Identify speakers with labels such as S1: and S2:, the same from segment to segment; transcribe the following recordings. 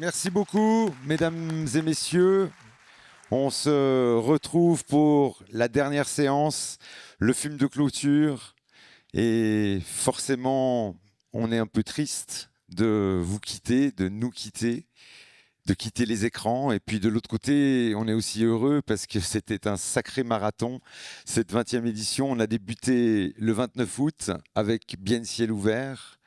S1: Merci beaucoup, mesdames et messieurs. On se retrouve pour la dernière séance, le film de clôture. Et forcément, on est un peu triste de vous quitter, de nous quitter, de quitter les écrans. Et puis de l'autre côté, on est aussi heureux parce que c'était un sacré marathon. Cette 20e édition, on a débuté le 29 août avec Bien ciel ouvert,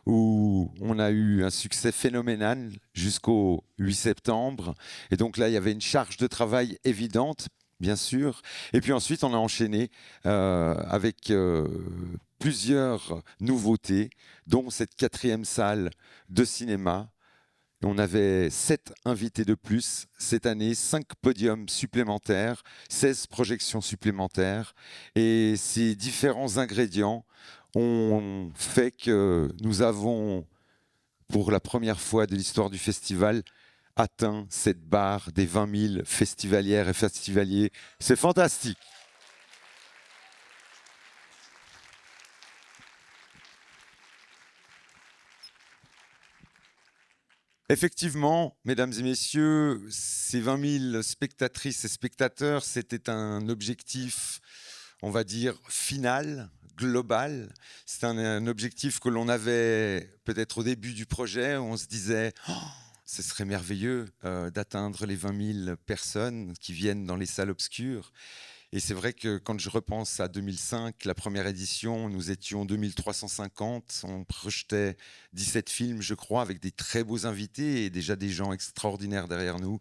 S1: où on a eu un succès phénoménal jusqu'au 8 septembre. Et donc là, il y avait une charge de travail évidente, bien sûr. Et puis ensuite, on a enchaîné avec plusieurs nouveautés, dont cette 4e salle de cinéma. On avait 7 invités de plus cette année, 5 podiums supplémentaires, 16 projections supplémentaires. Et ces différents ingrédients ont fait que nous avons, pour la première fois de l'histoire du festival, atteint cette barre des 20 000 festivalières et festivaliers. C'est fantastique. Effectivement, mesdames et messieurs, ces 20 000 spectatrices et spectateurs, c'était un objectif, on va dire, final, global. C'est un objectif que l'on avait peut-être au début du projet, où on se disait ce serait merveilleux d'atteindre les 20 000 personnes qui viennent dans les salles obscures. Et c'est vrai que quand je repense à 2005, la première édition, nous étions 2350, on projetait 17 films, je crois, avec des très beaux invités et déjà des gens extraordinaires derrière nous.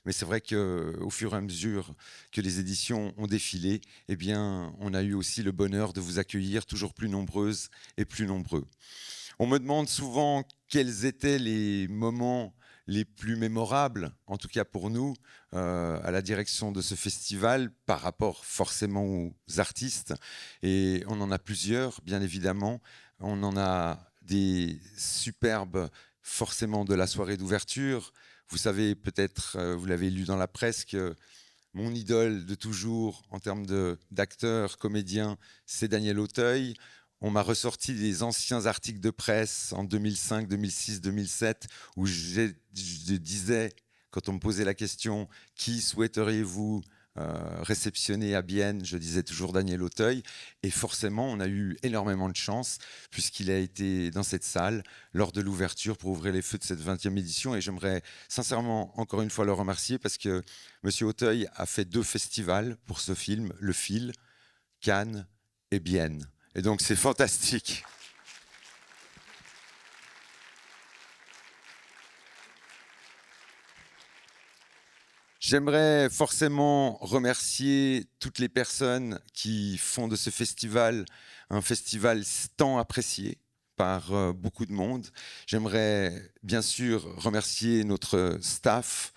S1: Mais c'est vrai qu'au fur et à mesure que les éditions ont défilé, eh bien, on a eu aussi le bonheur de vous accueillir toujours plus nombreuses et plus nombreux. On me demande souvent quels étaient les moments les plus mémorables, en tout cas pour nous, à la direction de ce festival, par rapport forcément aux artistes. Et on en a plusieurs, bien évidemment. On en a des superbes, forcément, de la soirée d'ouverture. Vous savez, peut-être, vous l'avez lu dans la presse, que mon idole de toujours en termes d'acteur, comédien, c'est Daniel Auteuil. On m'a ressorti des anciens articles de presse en 2005, 2006, 2007 où je disais, quand on me posait la question « Qui souhaiteriez-vous réceptionner à Bienne ?» Je disais toujours Daniel Auteuil. Et forcément, on a eu énormément de chance puisqu'il a été dans cette salle lors de l'ouverture pour ouvrir les feux de cette 20e édition. Et j'aimerais sincèrement encore une fois le remercier parce que Monsieur Auteuil a fait 2 festivals pour ce film, Le Fil, Cannes et Bienne. Et donc c'est fantastique. J'aimerais forcément remercier toutes les personnes qui font de ce festival un festival tant apprécié par beaucoup de monde. J'aimerais bien sûr remercier notre staff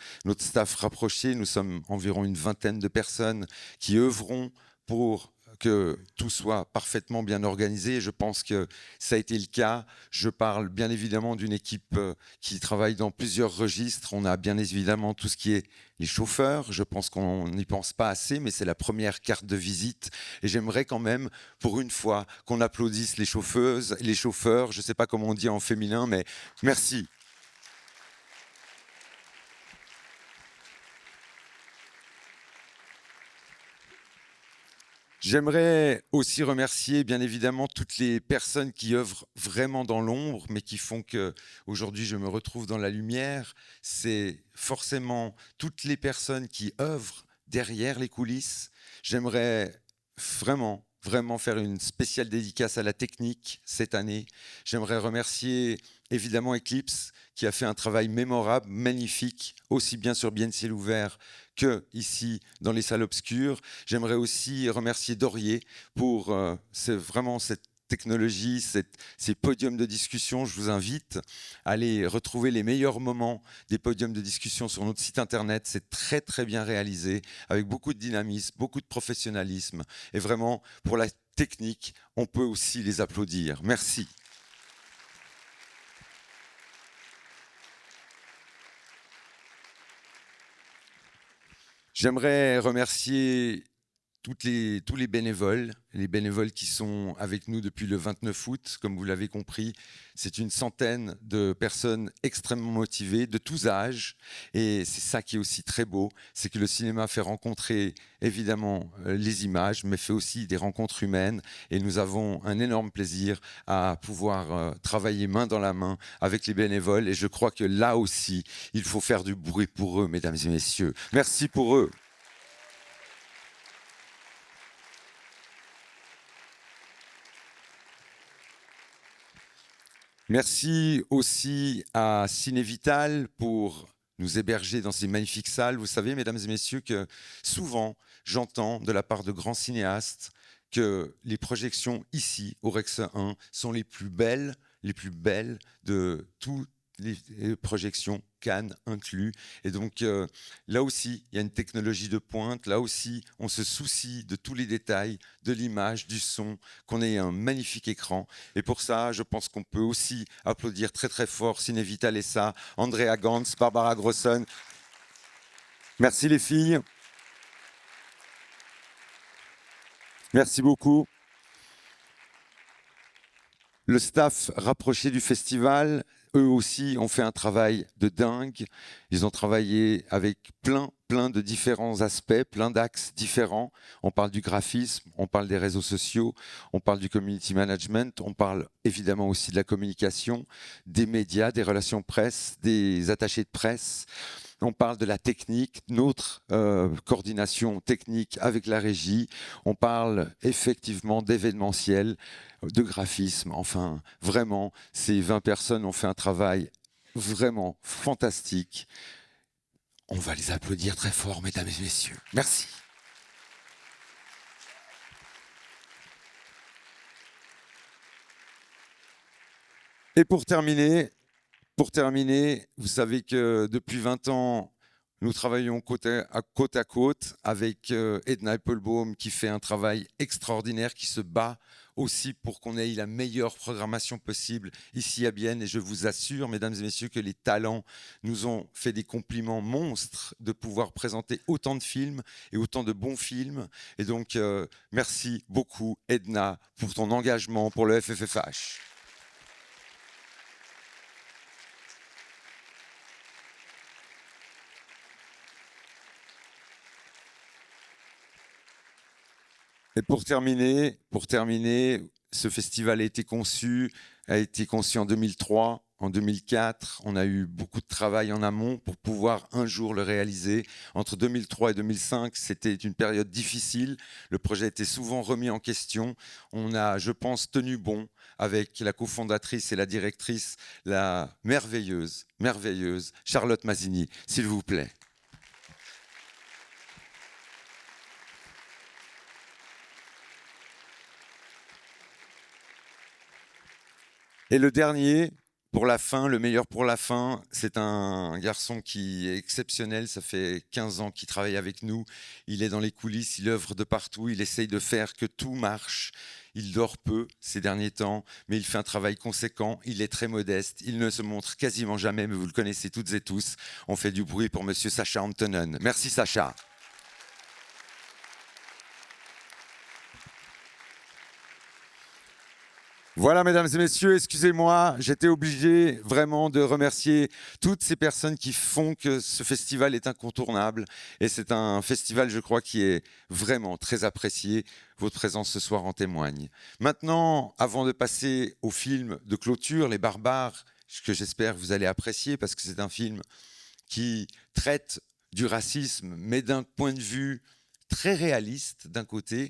S1: rapproché. Nous sommes environ une vingtaine de personnes qui œuvront pour que tout soit parfaitement bien organisé. Je pense que ça a été le cas. Je parle bien évidemment d'une équipe qui travaille dans plusieurs registres. On a bien évidemment tout ce qui est les chauffeurs. Je pense qu'on n'y pense pas assez, mais c'est la première carte de visite. Et j'aimerais quand même, pour une fois, qu'on applaudisse les chauffeuses, les chauffeurs. Je ne sais pas comment on dit en féminin, mais merci. J'aimerais aussi remercier bien évidemment toutes les personnes qui œuvrent vraiment dans l'ombre, mais qui font que aujourd'hui je me retrouve dans la lumière. C'est forcément toutes les personnes qui œuvrent derrière les coulisses. J'aimerais vraiment faire une spéciale dédicace à la technique cette année. J'aimerais remercier évidemment Eclipse qui a fait un travail mémorable, magnifique, aussi bien sur Bien ciel ouvert que ici dans les salles obscures. J'aimerais aussi remercier Dorier pour vraiment cette technologie, ces podiums de discussion. Je vous invite à aller retrouver les meilleurs moments des podiums de discussion sur notre site internet. C'est très bien réalisé, avec beaucoup de dynamisme, beaucoup de professionnalisme. Et vraiment, pour la technique, on peut aussi les applaudir. Merci. J'aimerais remercier tous les bénévoles qui sont avec nous depuis le 29 août, comme vous l'avez compris, c'est une centaine de personnes extrêmement motivées, de tous âges, et c'est ça qui est aussi très beau, c'est que le cinéma fait rencontrer évidemment les images, mais fait aussi des rencontres humaines, et nous avons un énorme plaisir à pouvoir travailler main dans la main avec les bénévoles, et je crois que là aussi, il faut faire du bruit pour eux, mesdames et messieurs. Merci pour eux. Merci aussi à Cinévital pour nous héberger dans ces magnifiques salles. Vous savez, mesdames et messieurs, que souvent, j'entends de la part de grands cinéastes que les projections ici, au Rex 1, sont les plus belles de toutes les projections, Cannes inclus. Et donc, là aussi, il y a une technologie de pointe. Là aussi, on se soucie de tous les détails, de l'image, du son, qu'on ait un magnifique écran. Et pour ça, je pense qu'on peut aussi applaudir très très fort Cinévital et ça, Andrea Gantz, Barbara Grosson. Merci les filles. Merci beaucoup. Le staff rapproché du festival, eux aussi ont fait un travail de dingue. Ils ont travaillé avec plein de différents aspects, plein d'axes différents. On parle du graphisme, on parle des réseaux sociaux, on parle du community management, on parle évidemment aussi de la communication, des médias, des relations presse, des attachés de presse. On parle de la technique, notre coordination technique avec la régie. On parle effectivement d'événementiel, de graphisme. Enfin, vraiment, ces 20 personnes ont fait un travail vraiment fantastique. On va les applaudir très fort, mesdames et messieurs. Merci. Et pour terminer, vous savez que depuis 20 ans, nous travaillons côte à côte avec Edna Applebaum qui fait un travail extraordinaire, qui se bat aussi pour qu'on ait la meilleure programmation possible ici à Bienne. Et je vous assure, mesdames et messieurs, que les talents nous ont fait des compliments monstres de pouvoir présenter autant de films et autant de bons films. Et donc, merci beaucoup, Edna, pour ton engagement pour le FFFH. Et pour terminer, ce festival a été conçu en 2003, en 2004. On a eu beaucoup de travail en amont pour pouvoir un jour le réaliser. Entre 2003 et 2005, c'était une période difficile. Le projet était souvent remis en question. On a, je pense, tenu bon avec la cofondatrice et la directrice, la merveilleuse Charlotte Mazzini, s'il vous plaît. Et le dernier, pour la fin, le meilleur pour la fin, c'est un garçon qui est exceptionnel. Ça fait 15 ans qu'il travaille avec nous. Il est dans les coulisses, il œuvre de partout, il essaye de faire que tout marche. Il dort peu ces derniers temps, mais il fait un travail conséquent. Il est très modeste. Il ne se montre quasiment jamais, mais vous le connaissez toutes et tous. On fait du bruit pour monsieur Sacha Antonen. Merci Sacha. Voilà, mesdames et messieurs, excusez-moi, j'étais obligé vraiment de remercier toutes ces personnes qui font que ce festival est incontournable. Et c'est un festival, je crois, qui est vraiment très apprécié. Votre présence ce soir en témoigne. Maintenant, avant de passer au film de clôture, Les Barbares, que j'espère que vous allez apprécier, parce que c'est un film qui traite du racisme, mais d'un point de vue très réaliste d'un côté,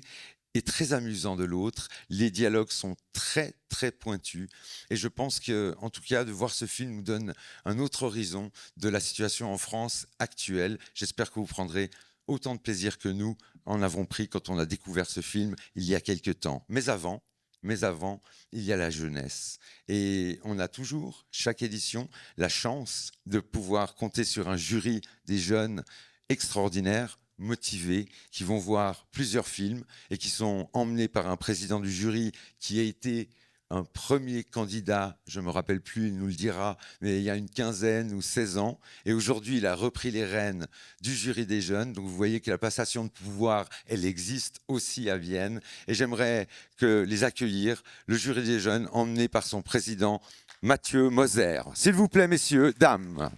S1: et très amusant de l'autre. Les dialogues sont très pointus. Et je pense que, en tout cas, de voir ce film nous donne un autre horizon de la situation en France actuelle. J'espère que vous prendrez autant de plaisir que nous en avons pris quand on a découvert ce film il y a quelque temps. Mais avant, il y a la jeunesse. Et on a toujours, chaque édition, la chance de pouvoir compter sur un jury des jeunes extraordinaires, motivés, qui vont voir plusieurs films et qui sont emmenés par un président du jury qui a été un premier candidat, je ne me rappelle plus, il nous le dira, mais il y a une quinzaine ou 16 ans. Et aujourd'hui, il a repris les rênes du jury des jeunes. Donc vous voyez que la passation de pouvoir, elle existe aussi à Vienne. Et j'aimerais les accueillir, le jury des jeunes, emmené par son président Mathieu Moser. S'il vous plaît, messieurs, dames.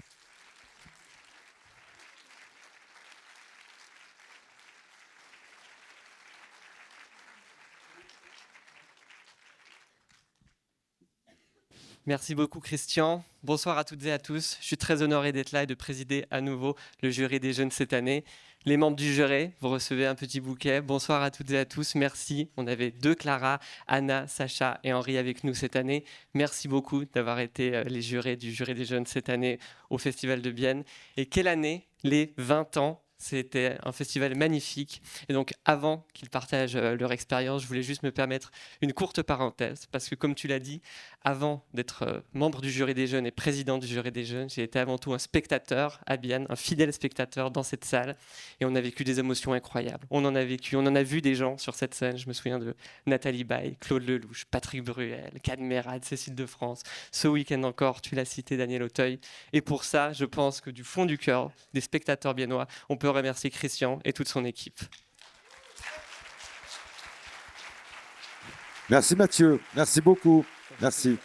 S2: Merci beaucoup Christian. Bonsoir à toutes et à tous. Je suis très honoré d'être là et de présider à nouveau le jury des jeunes cette année. Les membres du jury, vous recevez un petit bouquet. Bonsoir à toutes et à tous. Merci. On avait 2 Clara, Anna, Sacha et Henri avec nous cette année. Merci beaucoup d'avoir été les jurés du jury des jeunes cette année au Festival de Bienne. Et quelle année, les 20 ans. C'était un festival magnifique. Et donc, avant qu'ils partagent leur expérience, je voulais juste me permettre une courte parenthèse. Parce que, comme tu l'as dit, avant d'être membre du jury des jeunes et président du jury des jeunes, j'ai été avant tout un spectateur à Bienne, un fidèle spectateur dans cette salle. Et on a vécu des émotions incroyables. On en a vu des gens sur cette scène. Je me souviens de Nathalie Baye, Claude Lelouch, Patrick Bruel, Kad Merad, Cécile de France. Ce week-end encore, tu l'as cité, Daniel Auteuil. Et pour ça, je pense que du fond du cœur des spectateurs biennois, on peut remercier Christian et toute son équipe.
S1: Merci Mathieu, merci beaucoup. Merci.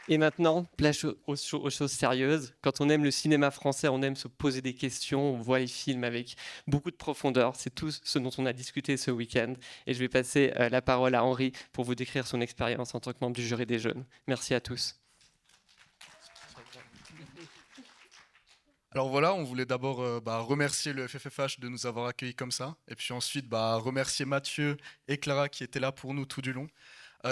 S2: Et maintenant, place aux choses sérieuses. Quand on aime le cinéma français, on aime se poser des questions, on voit les films avec beaucoup de profondeur. C'est tout ce dont on a discuté ce week-end. Et je vais passer la parole à Henri pour vous décrire son expérience en tant que membre du jury des jeunes. Merci à tous.
S3: Alors voilà, on voulait d'abord remercier le FFFH de nous avoir accueillis comme ça, et puis ensuite remercier Mathieu et Clara qui étaient là pour nous tout du long.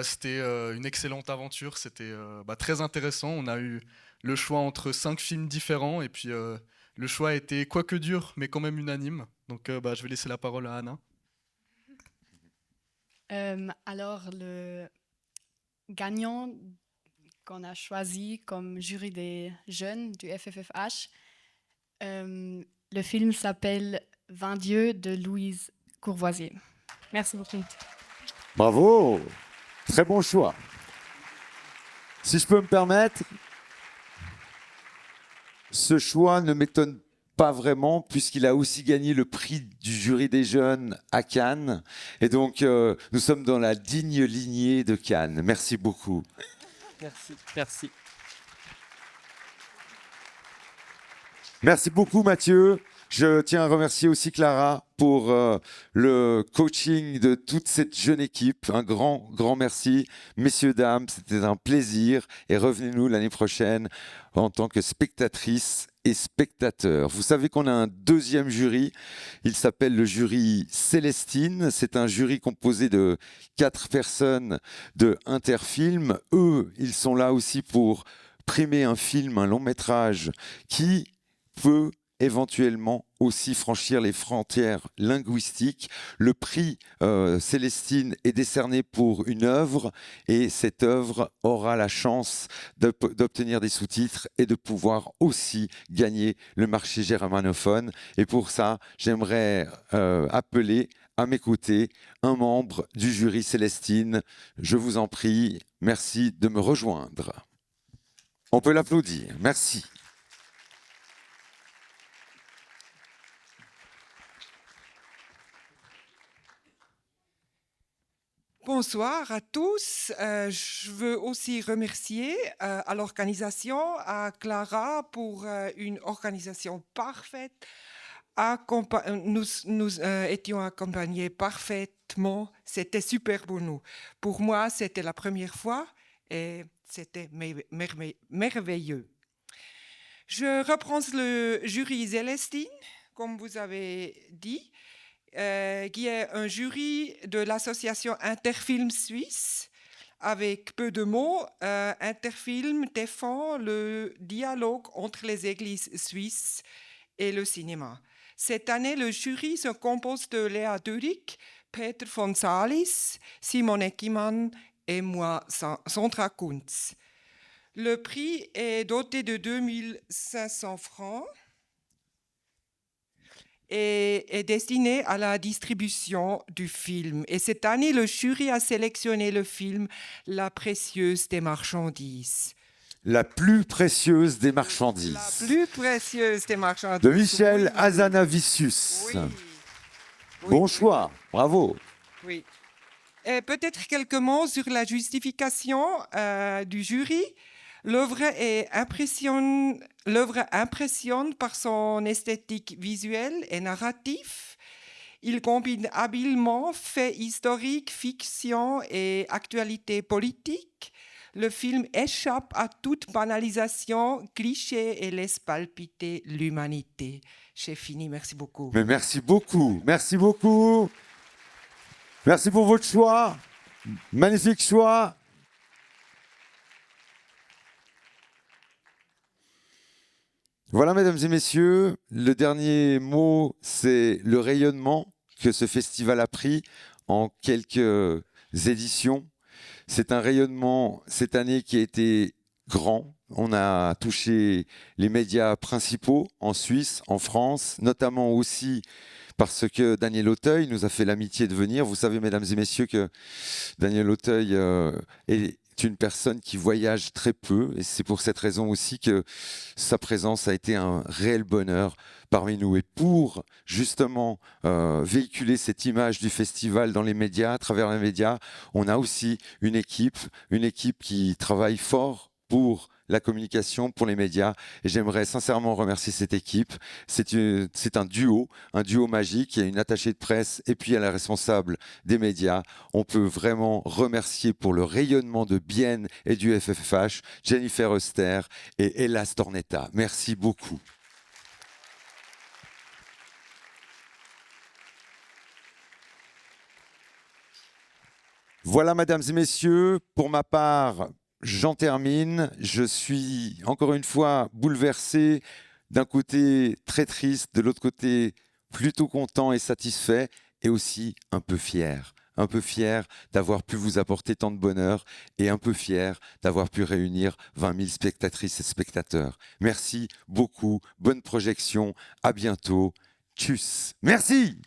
S3: C'était une excellente aventure, c'était très intéressant. On a eu le choix entre 5 films différents, et puis le choix a été quoique dur, mais quand même unanime. Donc je vais laisser la parole à Anna.
S4: Alors, le gagnant qu'on a choisi comme jury des jeunes du FFFH, le film s'appelle 20 dieux de Louise Courvoisier. Merci beaucoup.
S1: Bravo, très bon choix. Si je peux me permettre, ce choix ne m'étonne pas vraiment puisqu'il a aussi gagné le prix du jury des jeunes à Cannes. Et donc, nous sommes dans la digne lignée de Cannes. Merci beaucoup.
S2: Merci.
S1: Merci beaucoup Mathieu. Je tiens à remercier aussi Clara pour le coaching de toute cette jeune équipe. Un grand merci. Messieurs, dames, c'était un plaisir. Et revenez-nous l'année prochaine en tant que spectatrices et spectateurs. Vous savez qu'on a un deuxième jury. Il s'appelle le jury Célestine. C'est un jury composé de 4 personnes de Interfilm. Eux, ils sont là aussi pour primer un film, un long métrage qui peut éventuellement aussi franchir les frontières linguistiques. Le prix Célestine est décerné pour une œuvre et cette œuvre aura la chance d'obtenir des sous-titres et de pouvoir aussi gagner le marché germanophone. Et pour ça, j'aimerais appeler à mes côtés un membre du jury Célestine. Je vous en prie, merci de me rejoindre. On peut l'applaudir. Merci.
S5: Bonsoir à tous. Je veux aussi remercier à l'organisation, à Clara pour une organisation parfaite. Nous étions accompagnés parfaitement. C'était super pour nous. Pour moi, c'était la première fois et c'était merveilleux. Je reprends le jury Célestine, comme vous avez dit. Qui est un jury de l'association Interfilm Suisse. Avec peu de mots, Interfilm défend le dialogue entre les églises suisses et le cinéma. Cette année, le jury se compose de Léa Durick, Peter von Salis, Simon Eckimann et moi, Sandra Kuntz. Le prix est doté de 2500 francs. est destiné à la distribution du film. Et cette année, le jury a sélectionné le film La précieuse des marchandises.
S1: La plus précieuse des marchandises.
S5: La plus précieuse des marchandises.
S1: De Michel
S5: Oui.
S1: Hazanavicius.
S5: Oui.
S1: Bon choix, bravo.
S5: Oui. Et peut-être quelques mots sur la justification du jury. L'œuvre impressionne par son esthétique visuelle et narratif. Il combine habilement faits historiques, fiction et actualité politique. Le film échappe à toute banalisation, cliché et laisse palpiter l'humanité. J'ai fini, merci beaucoup.
S1: Mais merci beaucoup, merci beaucoup. Merci pour votre choix. Magnifique choix. Voilà, mesdames et messieurs, le dernier mot, c'est le rayonnement que ce festival a pris en quelques éditions. C'est un rayonnement cette année qui a été grand. On a touché les médias principaux en Suisse, en France, notamment aussi parce que Daniel Auteuil nous a fait l'amitié de venir. Vous savez, mesdames et messieurs, que Daniel Auteuil est une personne qui voyage très peu, et c'est pour cette raison aussi que sa présence a été un réel bonheur parmi nous. Et pour justement véhiculer cette image du festival dans les médias, à travers les médias, on a aussi une équipe qui travaille fort pour la communication, pour les médias, et j'aimerais sincèrement remercier cette équipe. C'est un duo magique. Il y a une attachée de presse et puis il y a la responsable des médias. On peut vraiment remercier pour le rayonnement de Bienne et du FFH, Jennifer Euster et Ella Stornetta. Merci beaucoup. Voilà, mesdames et messieurs, pour ma part, j'en termine. Je suis encore une fois bouleversé, d'un côté très triste, de l'autre côté plutôt content et satisfait, et aussi un peu fier d'avoir pu vous apporter tant de bonheur, et un peu fier d'avoir pu réunir 20 000 spectatrices et spectateurs. Merci beaucoup, bonne projection, à bientôt, tchuss. Merci.